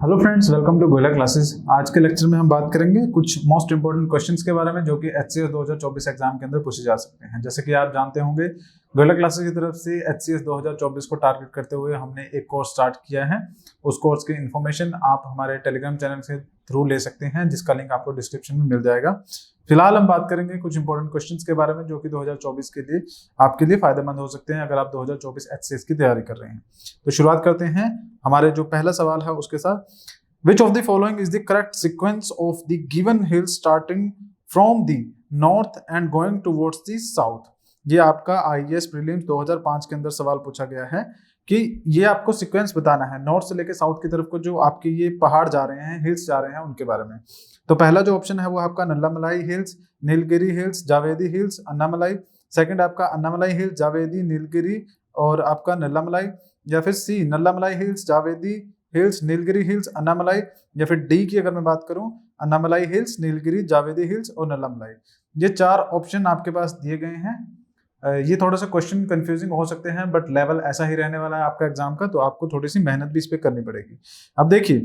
Hello friends, welcome to Goyla classes. आज के lecture में हम बात करेंगे कुछ मोस्ट इंपोर्टेंट क्वेश्चंस के बारे में जो कि एचसीएस 2024 एग्जाम के अंदर पूछे जा सकते हैं। जैसे कि आप जानते होंगे, गोयला क्लासेस की तरफ से एचसीएस 2024 को टारगेट करते हुए हमने एक कोर्स स्टार्ट किया है। उस कोर्स की इन्फॉर्मेशन आप हमारे टेलीग्राम चैनल के थ्रू ले सकते हैं, जिसका लिंक आपको डिस्क्रिप्शन में मिल जाएगा। फिलहाल हम बात करेंगे कुछ इंपॉर्टेंट क्वेश्चंस के बारे में जो कि 2024 के लिए आपके लिए फायदेमंद हो सकते हैं अगर आप 2024 एचसीएस की तैयारी कर रहे हैं। तो शुरुआत करते हैं हमारे जो पहला सवाल है उसके साथ। Which of the following is the correct sequence of the given hill starting from the north and going towards the south? ये आपका आईएएस प्रीलिम्स 2005 के अंदर सवाल पूछा गया है कि ये आपको सीक्वेंस बताना है नॉर्थ से लेके साउथ की तरफ को जो आपके ये पहाड़ जा रहे हैं, हिल्स जा रहे हैं, उनके बारे में। तो पहला जो ऑप्शन है वो आपका Nallamalai hills, Nilgiri hills, Javadi hills, Annamalai. Second आपका अन्नामलाई हिल्स, जावेदी, नीलगिरी और आपका नल्लामलाई। या फिर C Nallamalai hills, Javadi hills, Nilgiri hills, Annamalai. या फिर डी की अगर मैं बात करूं, अन्नामलाई हिल्स, नीलगिरी, जावेदी हिल्स और नल्लामलाई। ये चार ऑप्शन आपके पास दिए गए हैं। ये थोड़ा सा क्वेश्चन कंफ्यूजिंग हो सकते हैं, बट लेवल ऐसा ही रहने वाला है आपका एग्जाम का, तो आपको थोड़ी सी मेहनत भी इस पे करनी पड़ेगी। अब देखिए,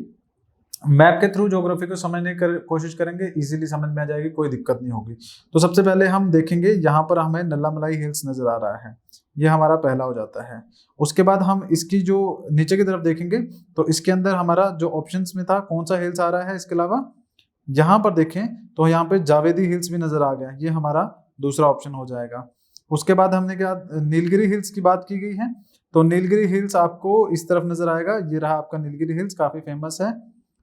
मैप के थ्रू ज्योग्राफी को समझने की कोशिश करेंगे, इजीली समझ में आ जाएगी, कोई दिक्कत नहीं होगी। तो सबसे पहले हम देखेंगे, यहाँ पर हमें नल्लामलाई हिल्स नजर आ रहा है, ये हमारा पहला हो जाता है। उसके बाद हम इसकी जो नीचे की तरफ देखेंगे तो इसके अंदर हमारा जो ऑप्शंस में था कौन सा हिल्स आ रहा है। इसके अलावा यहाँ पर देखें तो यहाँ पे जावेदी हिल्स भी नजर आ गया, ये हमारा दूसरा ऑप्शन हो जाएगा। उसके बाद हमने क्या नीलगिरी हिल्स की बात की गई है, तो नीलगिरी हिल्स आपको इस तरफ नजर आएगा, ये रहा आपका नीलगिरी हिल्स, काफी फेमस है,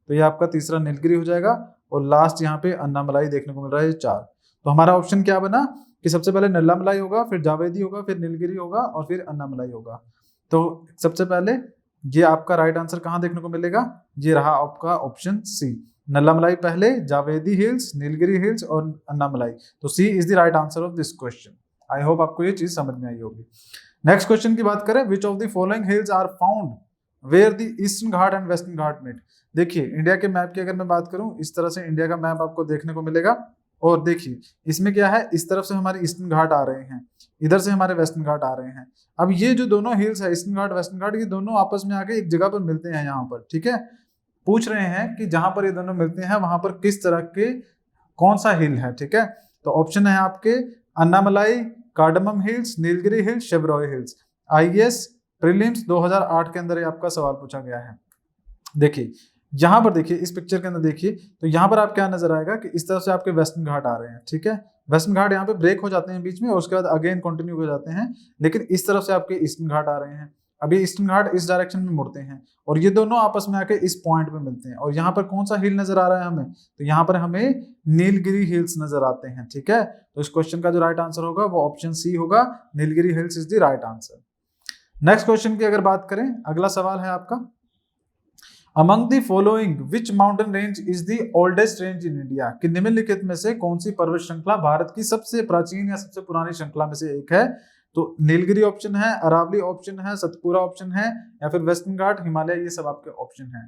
तो ये आपका तीसरा नीलगिरी हो जाएगा। और लास्ट यहाँ पे अन्नामलाई देखने को मिल रहा है, चार। तो हमारा ऑप्शन क्या बना कि सबसे पहले नल्लामलाई होगा, फिर जावेदी होगा, फिर नीलगिरी होगा और फिर अन्नामलाई होगा। तो सबसे पहले ये आपका राइट आंसर कहाँ देखने को मिलेगा, ये रहा आपका ऑप्शन सी, नल्लामलाई पहले, जावेदी हिल्स, नीलगिरी हिल्स और अन्नामलाई। तो C is the right answer of this question. I hope आपको ये चीज समझ में आई होगी। नेक्स्ट क्वेश्चन की बात करें, which of the following hills are found where the eastern Ghat and western Ghat meet. देखिए, इंडिया के मैप की अगर मैं बात करूं, इस तरह से इंडिया का मैप आपको देखने को मिलेगा। और देखिए इसमें क्या है, इस तरफ से हमारे ईस्टर्न घाट आ रहे हैं, इधर से हमारे वेस्टर्न घाट आ रहे हैं। अब ये जो दोनों हिल्स है, ईस्टर्न घाट, वेस्टर्न घाट, ये दोनों आपस में आके एक जगह पर मिलते हैं यहाँ पर, ठीक है। पूछ रहे हैं कि जहां पर ये दोनों मिलते हैं वहां पर किस तरह के कौन सा हिल है, ठीक है। तो ऑप्शन है आपके Annamalai, cardamom hills, Nilgiri hills, Shevaroy hills. IAS prelims 2008 के अंदर ये आपका सवाल पूछा गया है। देखिए यहाँ पर देखिए, इस पिक्चर के अंदर देखिए, तो यहाँ पर आप क्या नजर आएगा कि इस तरफ से आपके वेस्टर्न घाट आ रहे हैं, ठीक है। वेस्टर्न घाट यहाँ पे ब्रेक हो जाते हैं बीच में और उसके बाद अगेन कंटिन्यू हो जाते हैं, लेकिन इस तरफ से आपके ईस्टर्न घाट आ रहे हैं। अभी ईस्टर्न घाट इस डायरेक्शन में मुड़ते हैं और ये दोनों आपस में आके इस पॉइंट पे मिलते हैं। और यहाँ पर कौन सा हिल नजर आ रहा है हमें, तो यहाँ पर हमें नीलगिरी हिल्स नजर आते हैं, ठीक है। तो इस क्वेश्चन का जो राइट आंसर होगा वो ऑप्शन सी होगा, Nilgiri hills is the right answer. Next question की अगर बात करें, अगला सवाल है आपका, Among the following, which mountain range is the oldest range in India? कि निम्नलिखित में से कौन सी पर्वत श्रृंखला भारत की सबसे प्राचीन या सबसे पुरानी श्रृंखला में से एक है। तो नीलगिरी ऑप्शन है, अरावली ऑप्शन है, सतपुरा ऑप्शन है या फिर वेस्टर्न घाट, हिमालय, ये सब आपके ऑप्शन हैं।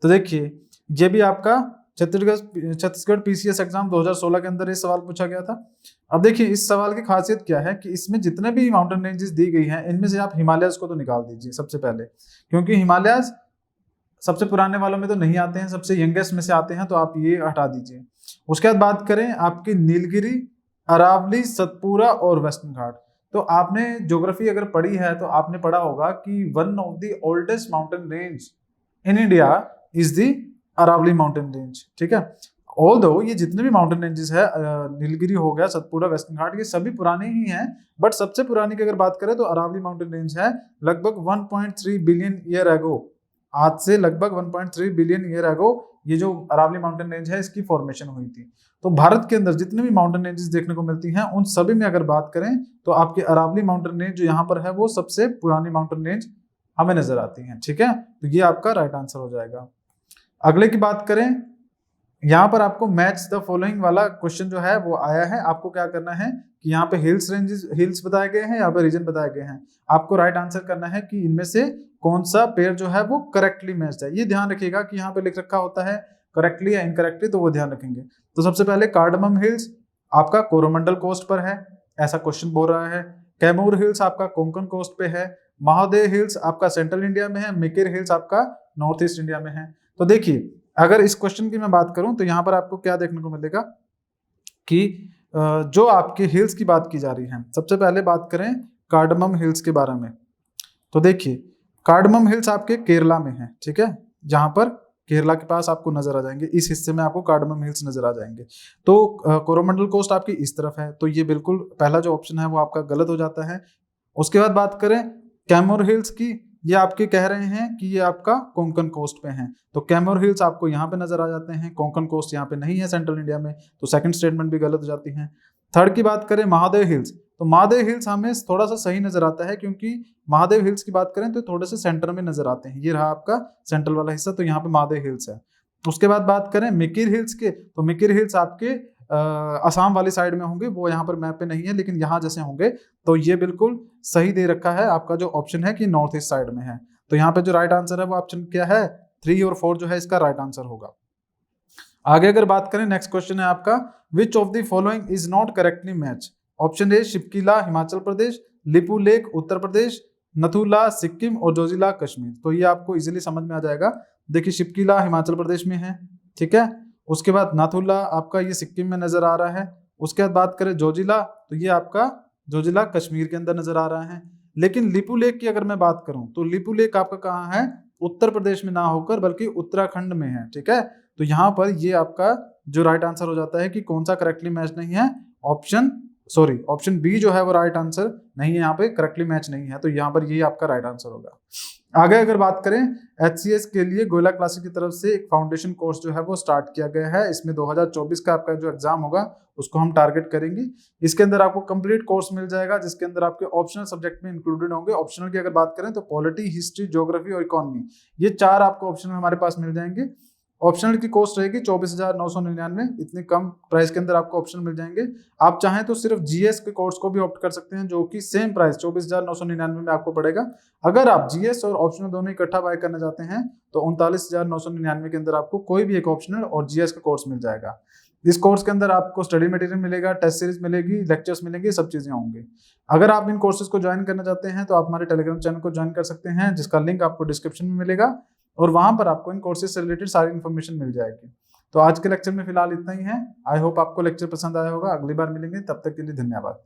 तो देखिए, ये भी आपका छत्तीसगढ़ पीसीएस एग्जाम 2016 के अंदर ये सवाल पूछा गया था। अब देखिए, इस सवाल की खासियत क्या है कि इसमें जितने भी माउंटेन रेंजेस दी गई हैं इनमें से आप हिमालयस को तो निकाल दीजिए सबसे पहले, क्योंकि हिमालयस सबसे पुराने वालों में तो नहीं आते हैं, सबसे यंगेस्ट में से आते हैं, तो आप ये हटा दीजिए। उसके बाद बात करें आपकी नीलगिरी, अरावली, सतपुरा और वेस्टर्न घाट। तो आपने ज्योग्राफी अगर पढ़ी है तो आपने पढ़ा होगा कि one of the oldest mountain range in India is the Aravalli mountain range, ठीक है। ऑल्दो ये जितने भी माउंटेन रेंजेस है, नीलगिरी हो गया, सतपुरा, वेस्टर्न घाट, ये सभी पुराने ही हैं, बट सबसे पुरानी की अगर बात करें तो अरावली माउंटेन रेंज है। लगभग 1.3 बिलियन ईयर एगो, आज से लगभग 1.3 बिलियन ईयर एगो ये जो अरावली माउंटेन रेंज है इसकी फॉर्मेशन हुई थी। तो भारत के अंदर जितने भी माउंटेन रेंजेस देखने को मिलती हैं उन सभी में अगर बात करें तो आपके अरावली माउंटेन रेंज जो यहाँ पर है वो सबसे पुरानी माउंटेन रेंज हमें नजर आती है, ठीक है। तो ये आपका राइट आंसर हो जाएगा। अगले की बात करें, यहाँ पर आपको मैच द फॉलोइंग वाला क्वेश्चन जो है वो आया है। आपको क्या करना है कि यहाँ पे हिल्स बताए गए हैं, यहाँ पे रीजन बताए गए हैं। आपको राइट आंसर करना है कि इनमें से कौन सा पेयर जो है वो करेक्टली मैच्ड है। ये ध्यान रखिएगा कि यहाँ पे लिख रखा होता है करेक्टली या इनकरेक्टली, तो वो ध्यान रखेंगे। तो सबसे पहले कार्डमम हिल्स आपका कोरोमंडल कोस्ट पर है, ऐसा क्वेश्चन बोल रहा है। कैमूर हिल्स आपका कोंकण कोस्ट पे है। महादेव हिल्स आपका सेंट्रल इंडिया में है। मिकिर हिल्स आपका नॉर्थ ईस्ट इंडिया में है। तो देखिए अगर इस क्वेश्चन की मैं बात करूं तो यहाँ पर आपको क्या देखने को मिलेगा कि जो आपके हिल्स की बात की जा रही है, सबसे पहले बात करें कार्डमम हिल्स के बारे में। तो देखिए कार्डमम हिल्स आपके केरला में है, ठीक है, जहां पर केरला के पास आपको नजर आ जाएंगे, इस हिस्से में आपको कार्डमम हिल्स नजर आ जाएंगे। तो कोरोमंडल कोस्ट आपकी इस तरफ है, तो ये बिल्कुल पहला जो ऑप्शन है वो आपका गलत हो जाता है। उसके बाद बात करें कैमोर हिल्स की, ये आपके कह रहे हैं कि ये आपका कोंकण कोस्ट पे हैं, तो कैमोर हिल्स आपको यहाँ पे नजर आ जाते हैं, कोंकण कोस्ट यहाँ पे नहीं है सेंट्रल इंडिया में, तो सेकंड स्टेटमेंट भी गलत हो जाती है। थर्ड की बात करें महादेव हिल्स, तो महादेव हिल्स हमें थोड़ा सा सही नजर आता है, क्योंकि महादेव हिल्स की बात करें तो थोड़े से सेंटर में नजर आते हैं, ये रहा आपका सेंट्रल वाला हिस्सा, तो यहाँ पे महादेव हिल्स है। उसके बाद बात करें मिकिर हिल्स के, तो मिकिर हिल्स आपके असम वाली साइड में होंगे, वो यहाँ पर मैप पे नहीं है, लेकिन यहाँ जैसे होंगे, तो ये बिल्कुल सही दे रखा है आपका जो ऑप्शन है कि नॉर्थ ईस्ट साइड में है। तो यहाँ पे जो राइट आंसर है वो ऑप्शन क्या है, 3 और 4 जो है इसका राइट आंसर होगा। आगे अगर बात करें नेक्स्ट क्वेश्चन है आपका, which of the following is not correctly match. Option A Shipkila Himachal Pradesh, Lipu Lekh Uttar Pradesh, Nathula Sikkim और जोजिला कश्मीर। तो ये आपको इजीली समझ में आ जाएगा। देखिए शिपकीला हिमाचल प्रदेश में है, ठीक है, उसके बाद नाथुला आपका ये सिक्किम में नजर आ रहा है। उसके बाद बात करें जोजिला, तो ये आपका जोजिला कश्मीर के अंदर नजर आ रहा है। लेकिन लिपू लेक की अगर मैं बात करूं तो लिपू लेक आपका कहाँ है, उत्तर प्रदेश में ना होकर बल्कि उत्तराखंड में है, ठीक है। तो यहाँ पर ये आपका जो राइट आंसर हो जाता है कि कौन सा करेक्टली मैच नहीं है, ऑप्शन बी जो है वो राइट आंसर नहीं है, यहाँ पे करेक्टली मैच नहीं है, तो यहाँ पर ये आपका राइट आंसर होगा। आगे अगर बात करें HCS के लिए गोयला क्लासेस की तरफ से एक फाउंडेशन कोर्स जो है वो स्टार्ट किया गया है। इसमें 2024 का आपका जो एग्जाम होगा उसको हम टारगेट करेंगे। इसके अंदर आपको कंप्लीट कोर्स मिल जाएगा, जिसके अंदर आपके ऑप्शनल सब्जेक्ट में इंक्लूडेड होंगे। ऑप्शनल की अगर बात करें तो पॉलिटी, हिस्ट्री, ज्योग्राफी और इकोनॉमी, ये 4 आपको ऑप्शनल हमारे पास मिल जाएंगे। ऑप्शनल की कॉस्ट रहेगी 24,999, इतनी कम प्राइस के अंदर आपको ऑप्शन मिल जाएंगे। आप चाहें तो सिर्फ GS के कोर्स को भी ऑप्ट कर सकते हैं, जो कि सेम प्राइस 24,999 में आपको पड़ेगा। अगर आप GS और ऑप्शनल दोनों इकट्ठा बाय करना चाहते हैं तो 39,999 के अंदर आपको कोई भी एक ऑप्शनल और GS का कोर्स मिल जाएगा। इस कोर्स के अंदर आपको स्टडी मटेरियल मिलेगा, टेस्ट सीरीज मिलेगी, लेक्चर्स मिलेंगे, सब चीजें होंगी। अगर आप इन कोर्सेज को ज्वाइन करना चाहते हैं तो आप हमारे टेलीग्राम चैनल को ज्वाइन कर सकते हैं, जिसका लिंक आपको डिस्क्रिप्शन में मिलेगा, और वहां पर आपको इन कोर्सेज से रिलेटेड सारी इन्फॉर्मेशन मिल जाएगी। तो आज के लेक्चर में फिलहाल इतना ही है। आई होप आपको लेक्चर पसंद आया होगा। अगली बार मिलेंगे, तब तक के लिए धन्यवाद।